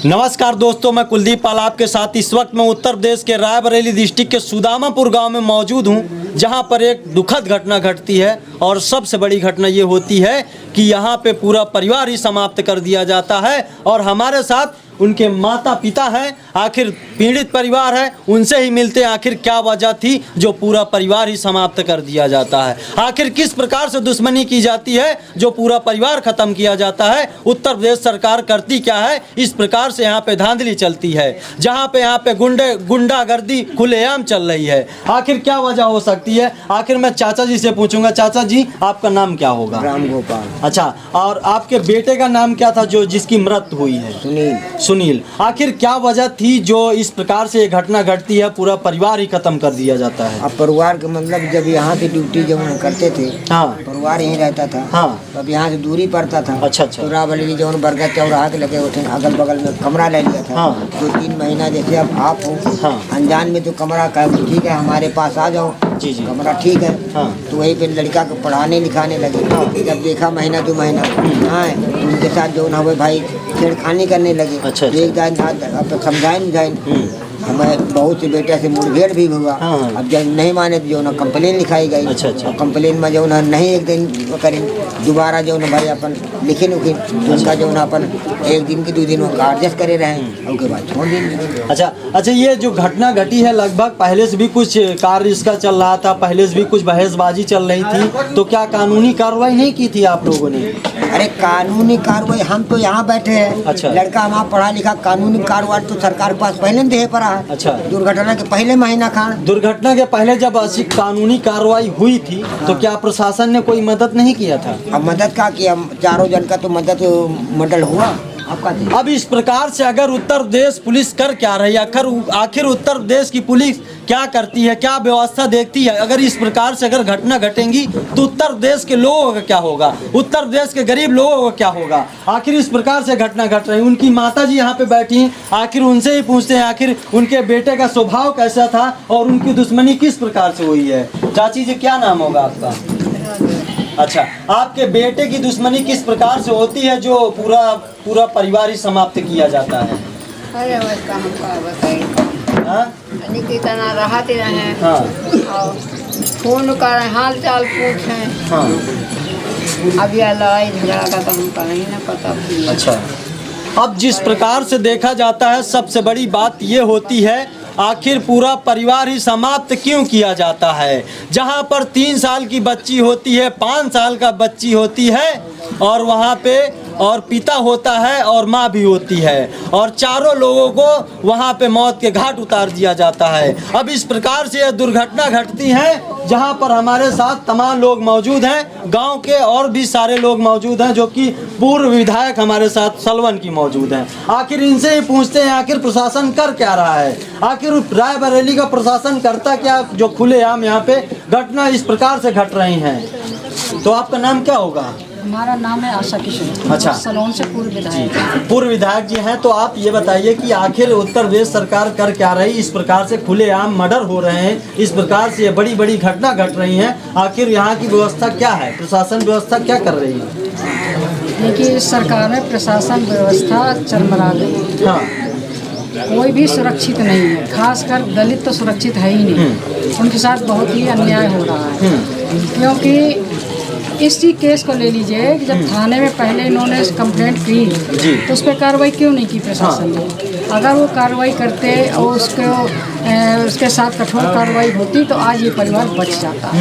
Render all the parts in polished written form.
नमस्कार दोस्तों, मैं कुलदीप पाल आपके साथ इस वक्त मैं उत्तर प्रदेश के रायबरेली डिस्ट्रिक्ट के सुदामापुर गांव में मौजूद हूं, जहां पर एक दुखद घटना घटती है और सबसे बड़ी घटना ये होती है कि यहां पे पूरा परिवार ही समाप्त कर दिया जाता है। और हमारे साथ उनके माता पिता हैं, आखिर पीड़ित परिवार है, उनसे ही मिलते हैं आखिर क्या वजह थी जो पूरा परिवार ही समाप्त कर दिया जाता है। आखिर किस प्रकार से दुश्मनी की जाती है जो पूरा परिवार खत्म किया जाता है। उत्तर प्रदेश सरकार करती क्या है, इस प्रकार से यहाँ पे धांधली चलती है, जहाँ पे गुंडागर्दी खुलेआम चल रही है। आखिर क्या वजह हो सकती है, आखिर मैं चाचा जी से पूछूंगा। चाचा जी, आपका नाम क्या होगा? राम गोपाल। अच्छा, और आपके बेटे का नाम क्या था जो जिसकी मृत्यु हुई है? सुनील। आखिर क्या वजह थी जो इस प्रकार से ये घटना घटती है, पूरा परिवार ही खत्म कर दिया जाता है? अब परिवार के मतलब जब यहाँ की ड्यूटी जब हम करते थे, हाँ, परिवार यहीं रहता था। हाँ, अब यहाँ से दूरी पड़ता था। अच्छा अच्छा। तो रावली जो बरगद चौराहा के लगे होते अगल बगल में कमरा ले लिया था। हाँ। 2-3 महीना जैसे अब आप हो, हाँ, अनजान में तो कमरा का ठीक है, हमारे पास आ जाओ, जी जी, कमरा ठीक है। हाँ। तो वहीं पे लड़का को पढ़ाने लिखाने लगे। हाँ। जब देखा महीना 2 महीना हाँ तो उनके साथ जो ना हुए भाई छेड़खानी करने लगे। अच्छा, अच्छा। एक दान समझाएं हमें बहुत से बेटे से मुठभेड़ भी हुआ। हाँ। अब जब नहीं माने तो जो ना कंप्लेन लिखाई गई। अच्छा अच्छा। कंप्लेन में जो ना नहीं एक दिन करें, दोबारा जो ना भाई अपन लिखिन उखिन तो उनका जो ना अपन 1 दिन की 2 दिन एडजस्ट करे रहे, उसके बाद छोड़ देंगे। अच्छा अच्छा। ये जो घटना घटी है लगभग पहले से भी कुछ कार्य इसका चल रहा था, पहले से भी कुछ बहसबाजी चल रही थी, तो क्या कानूनी कार्रवाई नहीं की थी आप लोगों ने? अरे कानूनी कार्रवाई, हम तो यहाँ बैठे हैं। अच्छा। लड़का हमारा पढ़ा लिखा, कानूनी कार्रवाई तो सरकार के पास पहले दे पड़ा है। अच्छा। दुर्घटना के पहले महीना खान, दुर्घटना के पहले जब ऐसी कानूनी कार्रवाई हुई थी तो क्या प्रशासन ने कोई मदद नहीं किया था? अब मदद का किया, चारों जन का तो मदद मॉडल हुआ। अब इस प्रकार से अगर उत्तर प्रदेश पुलिस कर क्या रही है, आखिर उत्तर प्रदेश की पुलिस क्या करती है, क्या व्यवस्था देखती है? अगर इस प्रकार से अगर घटना घटेंगी तो उत्तर प्रदेश के लोगों का क्या होगा, उत्तर प्रदेश के गरीब लोगों का क्या होगा? आखिर इस प्रकार से घटना घट रही है। उनकी माता जी यहाँ पे बैठी हैं, आखिर उनसे ही पूछते हैं आखिर उनके बेटे का स्वभाव कैसा था और उनकी दुश्मनी किस प्रकार से हुई है। चाची जी, क्या नाम होगा आपका? अच्छा, आपके बेटे की दुश्मनी किस प्रकार से होती है जो पूरा परिवार ही समाप्त किया जाता है? अरे उसका हमको बताइए। हाँ? कितना रहते रहे। हाँ। और फोन कर हाल चाल पूछें। हाँ। अब यह लड़ाई झगड़ा का तो हमको नहीं ना पता। अच्छा, अब जिस प्रकार से देखा जाता है सबसे बड़ी बात ये होती है आखिर पूरा परिवार ही समाप्त क्यों किया जाता है। जहाँ पर 3 साल की बच्ची होती है, 5 साल का बच्ची होती है और वहाँ पे और पिता होता है और माँ भी होती है और चारों लोगों को वहाँ पे मौत के घाट उतार दिया जाता है। अब इस प्रकार से यह दुर्घटना घटती है जहाँ पर हमारे साथ तमाम लोग मौजूद हैं, गांव के और भी सारे लोग मौजूद हैं जो कि पूर्व विधायक हमारे साथ सलवन की मौजूद हैं। आखिर इनसे ही पूछते हैं आखिर प्रशासन कर क्या रहा है, आखिर रायबरेली का प्रशासन करता क्या जो खुलेआम यहाँ पे घटना इस प्रकार से घट रही हैं। तो आपका नाम क्या होगा? हमारा नाम है आशा किशोर। अच्छा, सलोन से पूर्व विधायक। पूर्व विधायक जी हैं, तो आप ये बताइए कि आखिर उत्तर प्रदेश सरकार कर क्या रही, इस प्रकार से खुलेआम मर्डर हो रहे हैं, इस प्रकार से ये बड़ी बड़ी घटना घट रही हैं, आखिर यहाँ की व्यवस्था क्या है, प्रशासन व्यवस्था क्या कर रही है? देखिए, इस सरकार में प्रशासन व्यवस्था चरमरा गई। हाँ। कोई भी सुरक्षित नहीं है, खासकर दलित तो सुरक्षित है ही नहीं। उनके साथ बहुत ही अन्याय हो रहा है, क्योंकि इसी केस को ले लीजिए कि जब थाने में पहले इन्होंने कंप्लेंट की तो उस पर कार्रवाई क्यों नहीं की प्रशासन ने? अगर वो कार्रवाई करते और उसके साथ कठोर कार्रवाई होती तो आज ये परिवार बच जाता।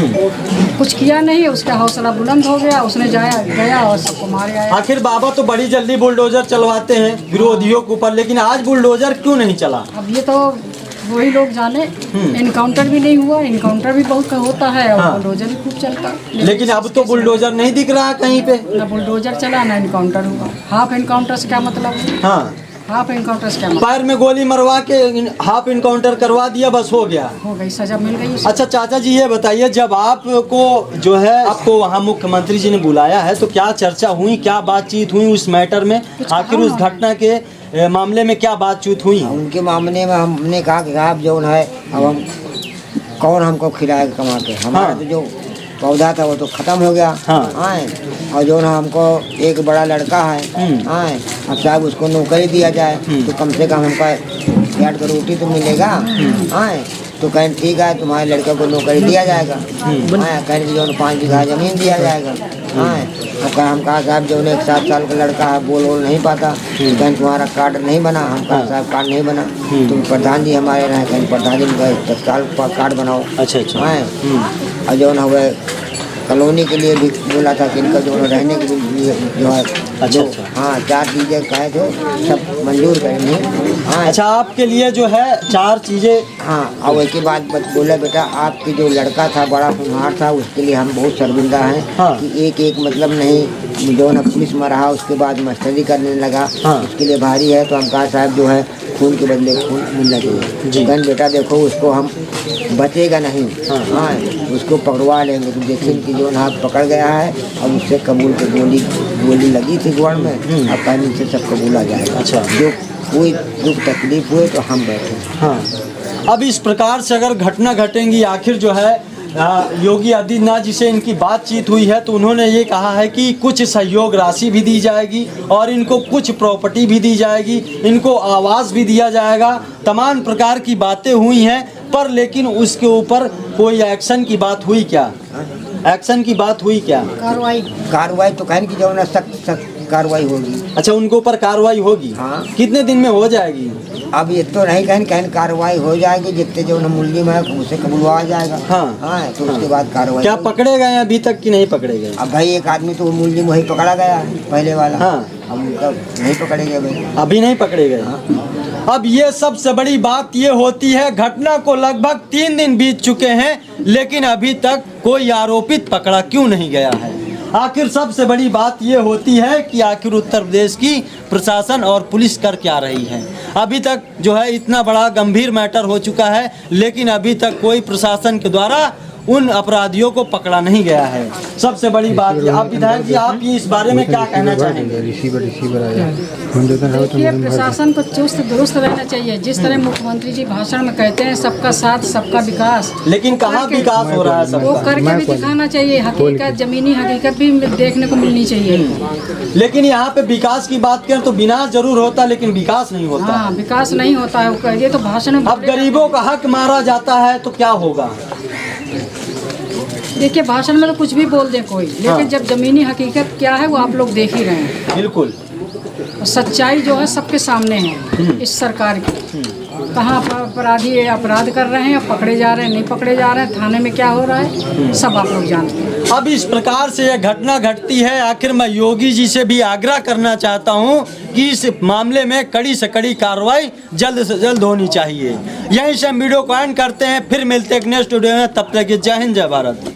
कुछ किया नहीं, उसका हौसला बुलंद हो गया, उसने गया और सबको मार आया। आखिर बाबा तो बड़ी जल्दी बुलडोजर चलवाते हैं विरोधियों के ऊपर, लेकिन आज बुलडोजर क्यों नहीं चला? अब ये तो वही लोग जाने। इनकाउंटर भी नहीं हुआ, इनकाउंटर भी बहुत होता है और बुलडोजर भी खूब चलता। लेकिन अब तो बुलडोजर नहीं दिख रहा कहीं पे। ना बुलडोजर चला ना इनकाउंटर हुआ। हाफ इनकाउंटर से क्या मतलब? हाँ, हाफ इनकाउंटर से क्या मतलब? पैर में गोली मरवा के हाफ इनकाउंटर करवा दिया, बस हो गया, हो गई, सजा मिल गई। अच्छा चाचा जी, ये बताइए जब आपको जो है आपको वहाँ मुख्यमंत्री जी ने बुलाया है तो क्या चर्चा हुई, क्या बातचीत हुई उस मैटर में? आखिर उस घटना के मामले में क्या बातचीत हुई? उनके मामले में हमने कहा कि आप जो है अब हम कौन हमको खिलाएगा कमा के, हमारा तो जो पौधा था वो तो खत्म हो गया। हाँ। हाँ, और जो ना हमको एक बड़ा लड़का है, हाँ, अब साहब उसको नौकरी दिया जाए तो कम से कम हमको 8 का रोटी तो मिलेगा। हाँ, तो कहें ठीक है तुम्हारे लड़के को नौकरी दिया जाएगा। हाँ, कहें जो 5 बीघा जमीन दिया जाएगा। हाँ, और कहा हम कहा साहब जो 1 साल का लड़का है बोल नहीं पाता, कहें तुम्हारा कार्ड नहीं बना। हम कहा साहब कार्ड नहीं बना, तुम प्रधान जी हमारे रहे, कहें प्रधान जी का तत्काल कार्ड बनाओ। अच्छा। हाँ, और जो ना हुआ कॉलोनी के लिए भी बोला था कि इनका जो रहने के लिए जो है अच्छा। हाँ 4 चीज़ें कहे थे सब मंजूर करेंगे। हाँ, अच्छा, आपके लिए जो है 4 चीज़ें। हाँ, और उसके बाद बोला बेटा आपके जो लड़का था बड़ा होनहार था, उसके लिए हम बहुत शर्मिंदा हैं। हाँ। कि एक मतलब नहीं जो ना पुलिस में रहा उसके बाद मास्टरी करने लगा। हाँ। उसके लिए भारी है। तो हम कहा साहब जो है खून के बदले खून मिलना चाहिए। जी। कहन बेटा देखो उसको हम बचेगा नहीं। हाँ, उसको पकड़वा लेंगे। तो देखिए कि जो ना पकड़ गया है और उससे कबूल के गोली लगी थी गोड़ में। अब कहीं से सब कबूल आ जाएगा। अच्छा। जो कोई दुख तकलीफ हुए तो हम बैठे। हाँ, अब इस प्रकार से अगर घटना घटेंगी, आखिर जो है योगी आदित्यनाथ जी से इनकी बातचीत हुई है तो उन्होंने ये कहा है कि कुछ सहयोग राशि भी दी जाएगी और इनको कुछ प्रॉपर्टी भी दी जाएगी, इनको आवास भी दिया जाएगा, तमाम प्रकार की बातें हुई हैं। पर लेकिन उसके ऊपर कोई एक्शन की बात हुई क्या? एक्शन की बात हुई क्या? कार्रवाई तो कहने की जो ना सख्त कार्रवाई होगी। अच्छा, उनके ऊपर कार्रवाई होगी। हाँ। कितने दिन में हो जाएगी? अब ये तो नहीं कहने कार्रवाई हो जाएगी, जितने जो मुलजिम है उसे कबूलवा जाएगा। हाँ। हाँ, तो उसके बाद कार्रवाई। क्या पकड़े गए अभी तक कि नहीं पकड़े गए? अब भाई एक आदमी तो वो मुलजिम वही पकड़ा गया है पहले वाला। हाँ। अब उनका नहीं पकड़े गए भाई। अभी नहीं पकड़े गए। अब ये सबसे बड़ी बात ये होती है, घटना को लगभग 3 दिन बीत चुके हैं लेकिन अभी तक कोई आरोपित पकड़ा क्यों नहीं गया है? आखिर सबसे बड़ी बात ये होती है कि आखिर उत्तर प्रदेश की प्रशासन और पुलिस कर क्या रही है? अभी तक जो है इतना बड़ा गंभीर मैटर हो चुका है लेकिन अभी तक कोई प्रशासन के द्वारा उन अपराधियों को पकड़ा नहीं गया है। सबसे बड़ी बात ये। आप विधायक जी, आप ये इस बारे में क्या कहना चाहेंगे? देखिए, प्रशासन को चुस्त दुरुस्त रहना चाहिए। जिस तरह मुख्यमंत्री जी भाषण में कहते हैं सबका साथ सबका विकास, लेकिन कहाँ विकास हो रहा है वो सबका? करके भी दिखाना चाहिए। हकीकत, जमीनी हकीकत भी देखने को मिलनी चाहिए। लेकिन यहाँ पे विकास की बात करें तो विनाश जरूर होता लेकिन विकास नहीं होता। हाँ, विकास नहीं होता है। ये तो भाषण में अब गरीबों का हक मारा जाता है तो क्या होगा? देखिए, भाषण में तो कुछ भी बोल दे कोई, लेकिन जब जमीनी हकीकत क्या है वो आप लोग देख ही रहे हैं। बिल्कुल। सच्चाई जो है सबके सामने है इस सरकार की। कहाँ अपराधी अपराध कर रहे हैं, पकड़े जा रहे हैं, नहीं पकड़े जा रहे हैं, थाने में क्या हो रहा है, सब आप लोग जानते हैं। अब इस प्रकार से यह घटना घटती है। आखिर मैं योगी जी से भी आग्रह करना चाहता हूं कि इस मामले में कड़ी से कड़ी कार्रवाई जल्द से जल्द होनी चाहिए। यहीं से हम वीडियो को एंड करते हैं, फिर मिलते हैं नेक्स्ट वीडियो में। तब तक जय हिंद, जय भारत।